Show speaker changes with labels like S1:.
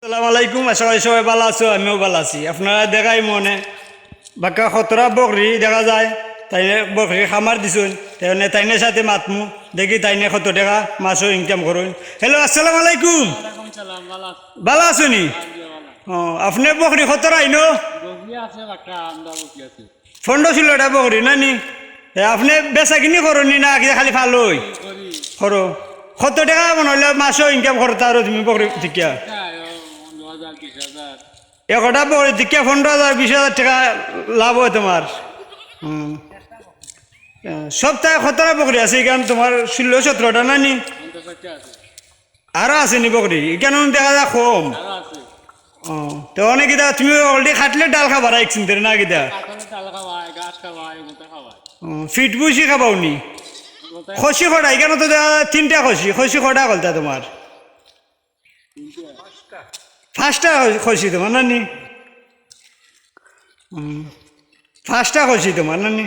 S1: আসসালামু আলাইকুম। আশা করি সবাই ভালো আছো, আমিও ভালো আছি। আপনারা দেখাই মনে বাক্কা খতরা বকরি দেখা যায়, তাই বকরি খামার দিছুন, তাই তাইনের সাথে মাতমু দেখি তাইনে কত টাকা মাছও ইনকাম করুন। হ্যালো, আসসালামু আলাইকুম।
S2: ওয়ালাইকুম সালাম, ভালো আছি।
S1: ভালো আছো নি?
S2: জি, ভালো।
S1: ও, আপনি বকরি খতরা আইনো
S2: বসি আছে একটা আমরা বসি আছি।
S1: ফন্ড ছিল এটা বকরি না নি? আপনি বেচা কিনি করনি না কি খালি ভালোই
S2: কি করি
S1: করো? কত টাকা মনে হইলে মাছও ইনকাম করতে আরো তুমি বকরি ঠিকিয়া?
S2: হ্যাঁ, 15,000 20,000।
S1: একটা বকরি ঠিকিয়া 15,000 20,000 টাকা লাভ হয় তোমার। হুম। সপ্তাহে কতটা বকরি আছে এখানে তোমার? 16-17টা না নি?
S2: 50 আছে।
S1: আরো আছে নি বকরি এখানে? দেখা যায় কম।
S2: আরো আছে।
S1: ও, তো অনেক গিতা তুমি অলরেডি খাটলে ডাল খাবার একদিন না গিতা?
S2: কাঁঠালে চাল খাওয়ায়, গাছ খাওয়ায়, গোটা খাওয়ায়।
S1: ফিট বুঝি খাবাও নি?
S2: গোটায়
S1: খসি খটা এখানে তো দেখা যায় 3টা খসি খটা গলতা তোমার? 5টা খসি তোমার না নি? 5টা খসি তোমার না নি?